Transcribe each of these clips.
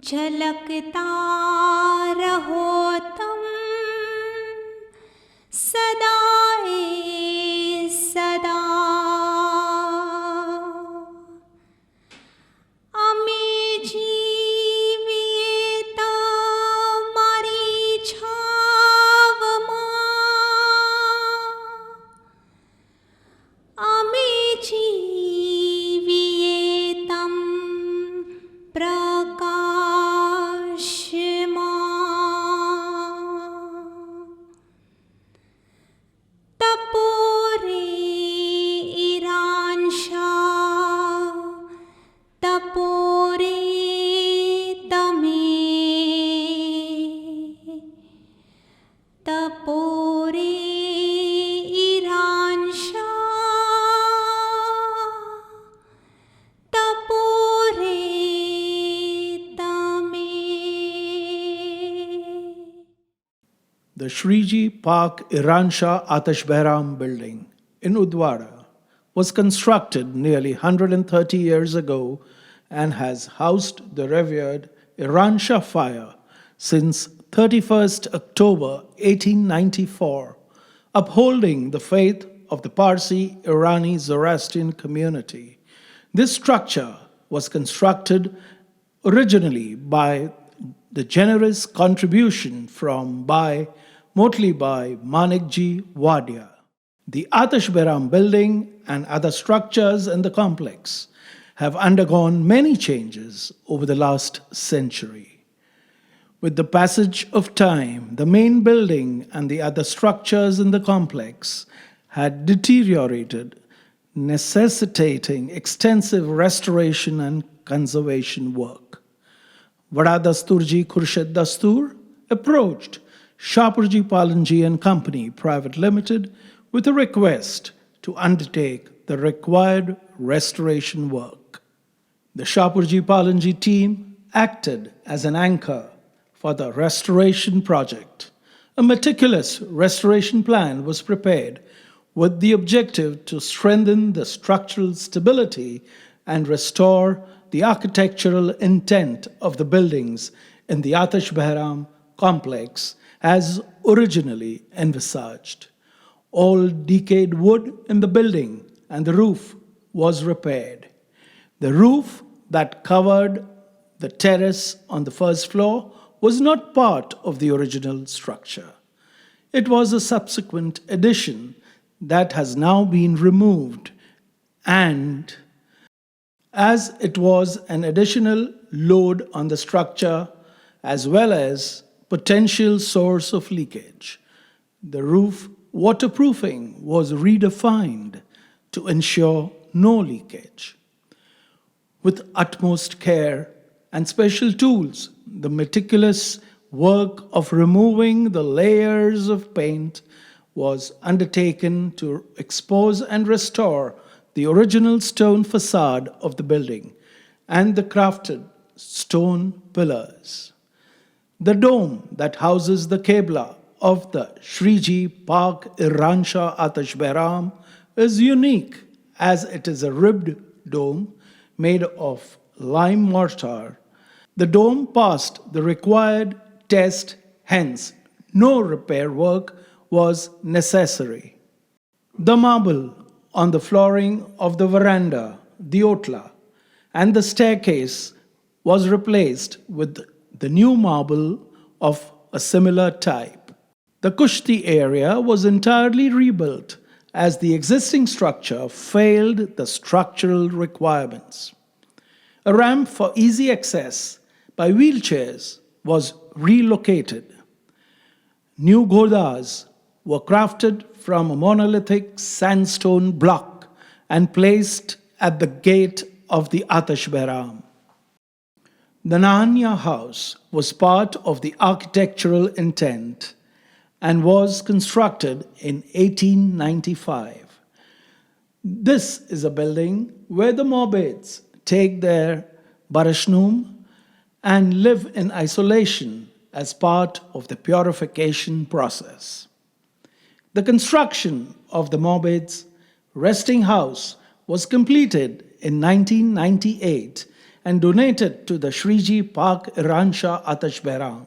झलकता रहो तुम सदाए सदा अमी जीविता मारी छाव अमी जीवियेतम तपोरे इरांशा तपोरे तमे तपोरे इरांशा तपोरे तमे. The Shreeji Paak Iranshah Atashbehram building in Udwara was constructed nearly 130 years ago and has housed the revered Iranshah fire since 31st October 1894, upholding the faith of the Parsi Irani Zoroastrian community. This structure was constructed originally by the generous contribution mostly by Manikji Wadia. The Atashbehram building and other structures in the complex have undergone many changes over the last century. With the passage of time, the main building and the other structures in the complex had deteriorated, necessitating extensive restoration and conservation work. Vada Dasturji Khurshid Dastur approached SHAPOORJI PALLONJI and Company Private Limited with a request to undertake the required restoration work. The SHAPOORJI PALLONJI team acted as an anchor for the restoration project. A meticulous restoration plan was prepared with the objective to strengthen the structural stability and restore the architectural intent of the buildings in the Atashbehram complex as originally envisaged. All decayed wood in the building and the roof was repaired. The roof that covered the terrace on the first floor was not part of the original structure. It was a subsequent addition that has now been removed, and as it was an additional load on the structure as well as potential source of leakage, the roof waterproofing was redefined to ensure no leakage. With utmost care and special tools, the meticulous work of removing the layers of paint was undertaken to expose and restore the original stone facade of the building and the crafted stone pillars. The dome that houses the Qibla of the Shreeji Paak Iranshah Atashbehram is unique as it is a ribbed dome made of lime mortar. The dome passed the required test, hence no repair work was necessary. The marble on the flooring of the veranda, the otla, and the staircase was replaced with the new marble of a similar type. The Kushti area was entirely rebuilt as the existing structure failed the structural requirements. A ramp for easy access by wheelchairs was relocated. New godas were crafted from a monolithic sandstone block and placed at the gate of the Atashbehram. The Nahanya house was part of the architectural intent and was constructed in 1895. This is a building where the Morbeds take their barashnum and live in isolation as part of the purification process. The construction of the Morbeds' resting house was completed in 1998 and donated to the Shreeji Paak Iranshah Atashbehram.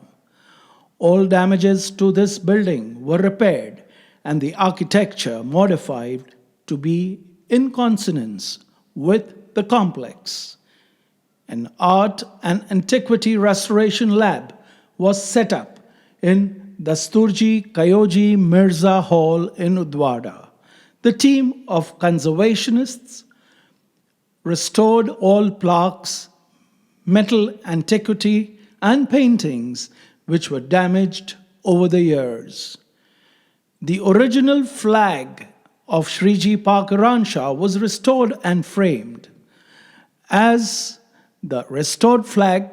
All damages to this building were repaired and the architecture modified to be in consonance with the complex. An art and antiquity restoration lab was set up in Dasturji Kayoji Mirza Hall in Udwada. The team of conservationists restored all plaques, metal antiquity, and paintings which were damaged over the years. The original flag of Shreeji Paak Iranshah was restored and framed. As the restored flag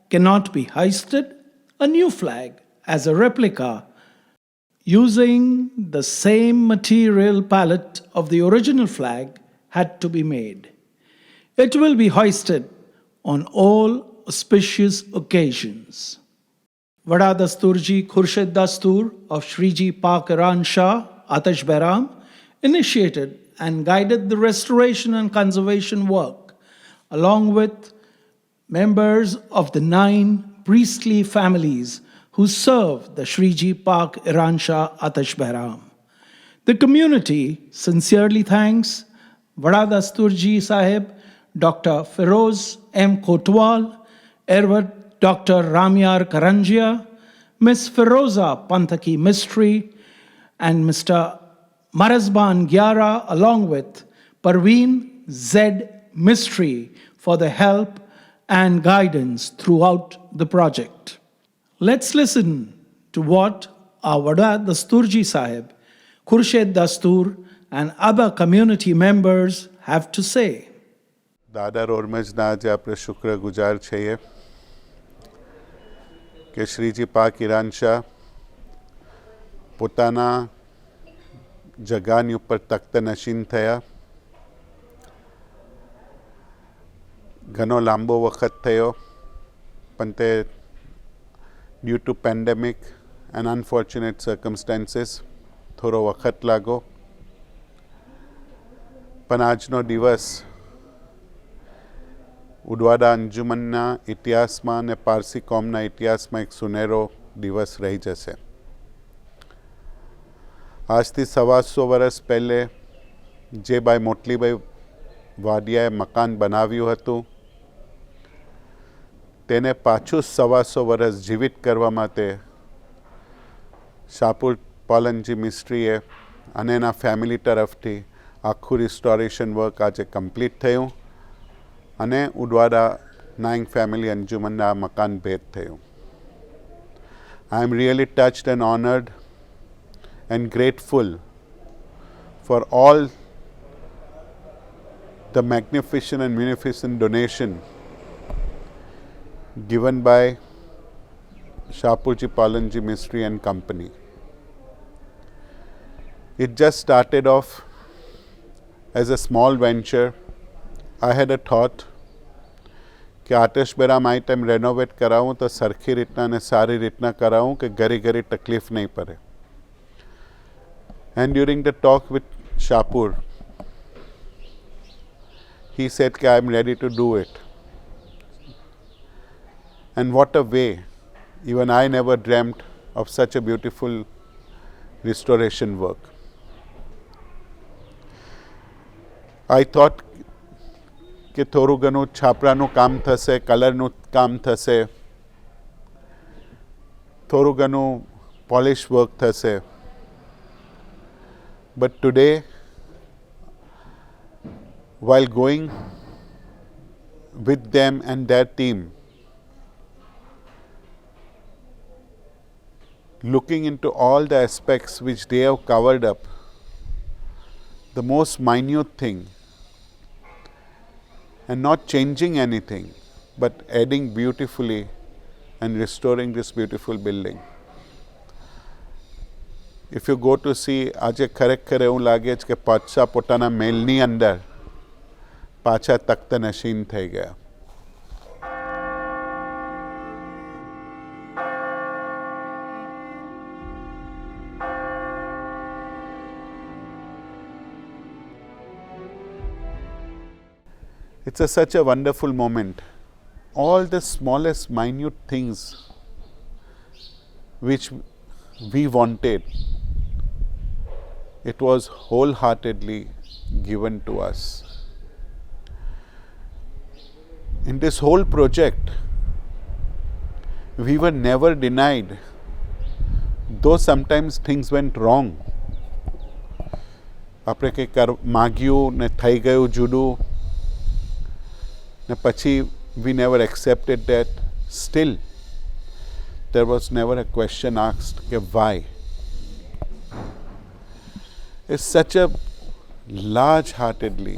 cannot be hoisted, a new flag as a replica using the same material palette of the original flag had to be made. It will be hoisted on all auspicious occasions. Vada Dasturji Khurshid Dastur of Shreeji Paak Iranshah Atashbehram initiated and guided the restoration and conservation work, along with members of the 9 priestly families who serve the Shreeji Paak Iranshah Atashbehram. The community sincerely thanks Vada Dasturji Sahib, Dr. Feroz M. Kotwal, Erwat Dr. Ramyar Karanjia, Miss Feroza Pantaki Mistry, and Mr. Marazban Gyara, along with Parveen Z. Mistry, for the help and guidance throughout the project. Let's listen to what our Vada Dasturji Sahib, Khurshid Dastur, and other community members have to say. દાદા રોરમજના આજે આપણે શુક્રગુજાર છીએ કે શ્રીજી પાક ઈરાનશાહ પોતાના જગાની ઉપર તખ્ત નશીન થયા. ઘણો લાંબો વખત થયો, પણ તે due to pandemic and unfortunate circumstances થોડો વખત લાગો. પણ આજનો દિવસ ઉડવાડા અંજુમનના ઇતિહાસમાં અને પારસી કોમના ઇતિહાસમાં એક સુનેરો દિવસ રહી જશે. આજથી 125 વર્ષ પહેલે જે ભાઈ મોટલીભાઈ વાડિયાએ મકાન બનાવ્યું હતું તેને પાછું 125 વર્ષ જીવિત કરવા માટે શાપુર પાલનજી મિસ્ત્રીએ અને એના ફેમિલી તરફથી આખું રિસ્ટોરેશન વર્ક આજે કમ્પ્લીટ થયું અને ઉડવાડા નાઈંગ ફેમિલી અંજુમનના મકાન ભેટ થયું. I am really touched and honored and grateful for all the magnificent and munificent donation given by SHAPOORJI PALLONJI Mystery and Company. It just started off as a small venture. I had a thought कि आतशबेराम आई time renovate कराऊँ तो सरखी रीतना ने सारी रीतना कराऊँ कि घरी घरी तकलीफ नहीं पड़े. And during the talk with Shapur, he said कि I am ready to do it. And what a way! Even I never dreamt of such a beautiful restoration work. I thought કે થોડું ઘણું છાપરાનું કામ થશે, કલરનું કામ થશે, થોડું ઘણું પોલિશ વર્ક થશે. But today, while going with them and their team, looking into all the aspects which they have covered up, the most minute thing, and not changing anything, but adding beautifully and restoring this beautiful building. If you go to see, આજે ખરેખર એવું લાગે છે કે પાછા પોતાના મહેલની અંદર પાછા તખ્ત નશીન થઈ ગયા. It's such a wonderful moment all the smallest minute things which we wanted, it was wholeheartedly given to us. In this whole project, we were never denied, though sometimes things went wrong. આપણે કંઈ માગ્યું ને થઈ ગયું જુદું ને પછી we never accepted that. Still, there was never a question asked કે why. It's such a large-heartedly,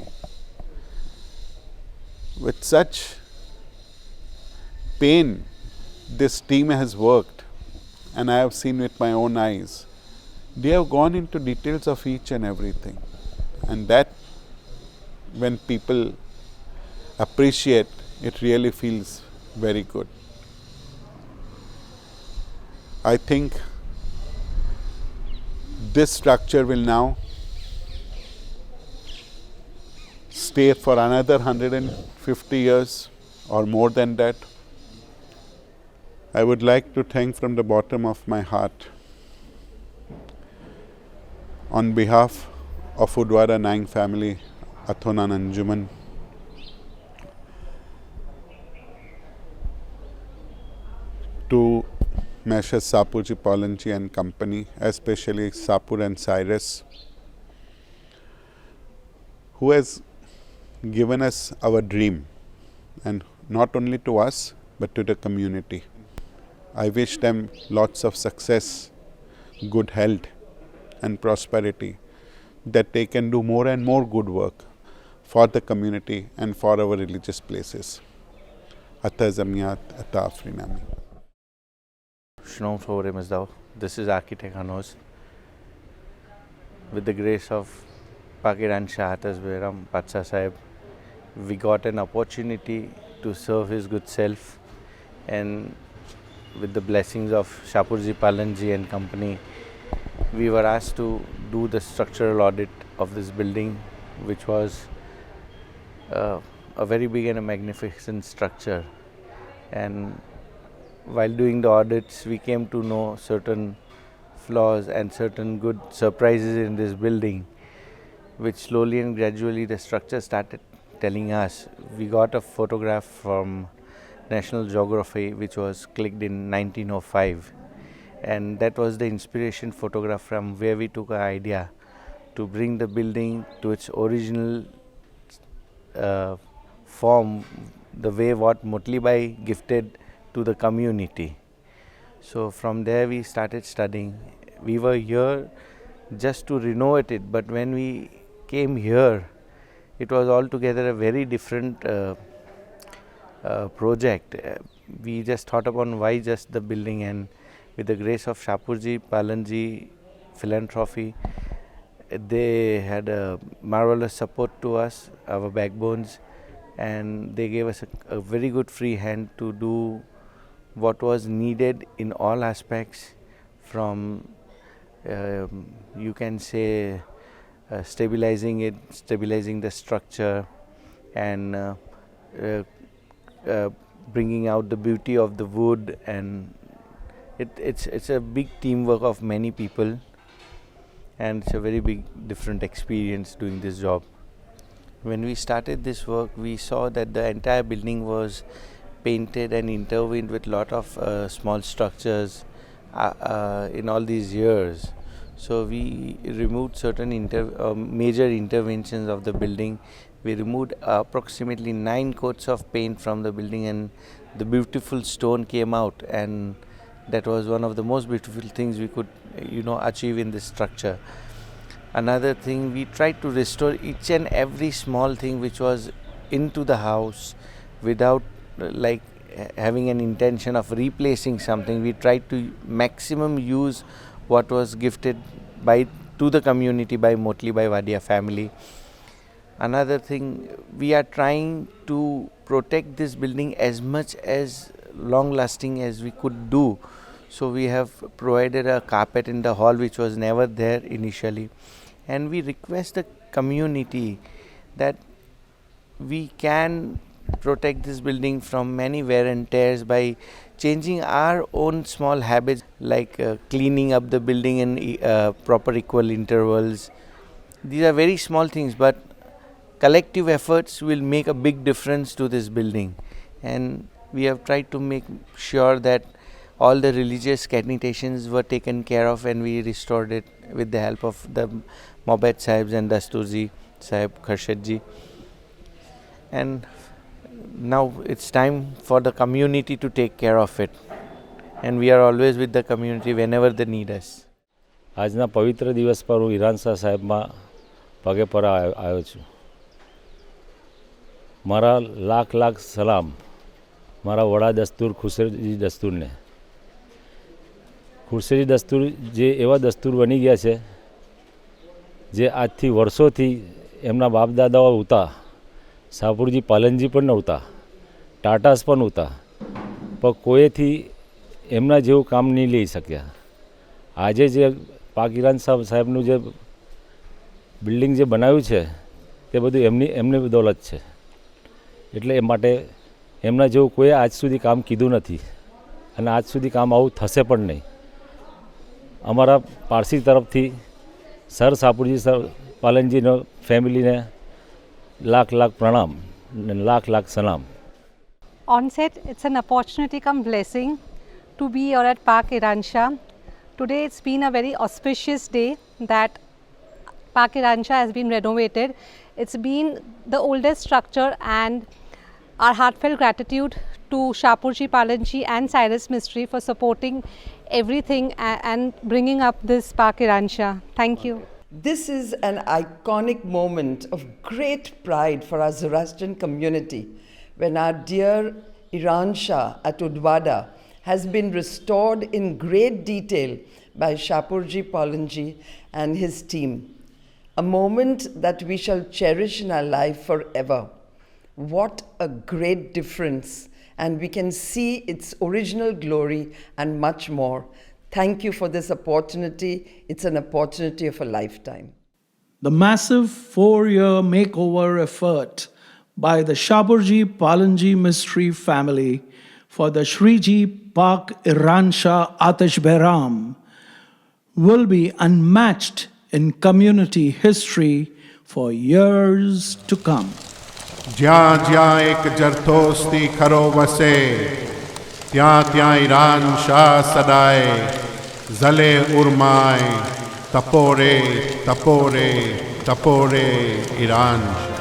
with such pain, this team has worked, and I have seen with my own eyes. They have gone into details of each and everything, and that, when people appreciate, it really feels very good. I think this structure will now stay for another 150 years or more than that. I would like to thank from the bottom of my heart, on behalf of Udwara Naing family, Athonan Anjuman, to Messrs SHAPOORJI Pallonji and company, especially Sapur and Cyrus, who has given us our dream, and not only to us but to the community. I wish them lots of success, good health and prosperity, that they can do more and more good work for the community and for our religious places. Atazamiyat Atafrinami. Shalom Sore Mazda. This is Architect Anos. With the grace of Paak Iranshah, Atashbehram, Patsha Sahib, we got an opportunity to serve his good self, and with the blessings of SHAPOORJI Pallonji and company, we were asked to do the structural audit of this building, which was a very big and a magnificent structure. And while doing the audits, we came to know certain flaws and certain good surprises in this building, which slowly and gradually the structure started telling us. We got a photograph from National Geography, which was clicked in 1905, and that was the inspiration photograph from where we took our idea to bring the building to its original form, the way what Motli Bai gifted to the community. So from there we started studying. We were here just to renovate it, but when we came here, it was altogether a very different project. We just thought upon why just the building, and with the grace of SHAPOORJI Pallonji philanthropy, they had a marvelous support to us, our backbones, and they gave us a very good free hand to do what was needed in all aspects, from you can say stabilizing it, stabilizing the structure, and bringing out the beauty of the wood. And it's a big teamwork of many people, and it's a very big different experience doing this job. When we started this work, we saw that the entire building was painted and intertwined with lot of small structures in all these years. So we removed certain major interventions of the building. We removed approximately 9 coats of paint from the building, and the beautiful stone came out, and that was one of the most beautiful things we could achieve in this structure. Another thing, we tried to restore each and every small thing which was into the house without like having an intention of replacing something. We tried to maximum use what was gifted to the community by Motli Bai Wadia family. Another thing, we are trying to protect this building as much as long lasting as we could do. So we have provided a carpet in the hall which was never there initially, and we request the community that we can protect this building from many wear and tears by changing our own small habits, like cleaning up the building in proper equal intervals. These are very small things, but collective efforts will make a big difference to this building. And we have tried to make sure that all the religious connotations were taken care of, and we restored it with the help of the Mobed Sahibs and Dasturji Sahib Kharshadji. And now it's time for the community to take care of it, and we are always with the community whenever they need us. આજના પવિત્ર દિવસ પર હું ઈરાનશાહ સાહેબમાં પગે પર આવ્યો છું. મારા લાખ લાખ સલામ મારા વડા દસ્તુર ખુરશીજી દસ્તુરને. ખુરશીજી દસ્તુર જે એવા દસ્તુર બની ગયા છે જે આજથી વર્ષોથી એમના બાપ દાદાઓ હતા. શાહપુરજી પાલનજી પણ નહોતા, ટાટાસ પણ નહોતા, પણ કોઈથી એમના જેવું કામ નહીં લઈ શક્યા. આજે જે પાક ઈરાનશાહ સાહેબનું જે બિલ્ડિંગ જે બનાવ્યું છે તે બધું એમની બદૌલત છે. એટલે એ માટે એમના જેવું કોઈ આજ સુધી કામ કીધું નથી, અને આજ સુધી કામ આવું થશે પણ નહીં. અમારા પારસી તરફથી સર શાહપુરજી પાલનજીનો ફેમિલીને લાખ લાખ પ્રણામ અને લાખ લાખ સલામ. Onset, it's an opportunity come blessing to be here at Park Iranshah. Today it's been a very auspicious day that Park Iranshah has been renovated. It's been the oldest structure, and our heartfelt gratitude to Shapurji Palanji and Cyrus Mystery for supporting everything and bringing up this Park Iranshah. Thank you. This is an iconic moment of great pride for our Zoroastrian community when our dear Iranshah at Udwada has been restored in great detail by Shapurji Paallonji and his team. A moment that we shall cherish in our life forever. What a great difference, and we can see its original glory and much more. Thank you for this opportunity. It's an opportunity of a lifetime. The massive 4-year makeover effort by the Shapurji Paallonji Mystery family for the Shreeji Paak Iranshah Atashbehram will be unmatched in community history for years to come. જ્યાં જ્યાં એક જરથોસ્તી ખરો વસે, ત્યાં ત્યાં Iran Shah સદાય ઝલે ઉર્માય, તપોરે તપોરે તપોરે Iran Shah.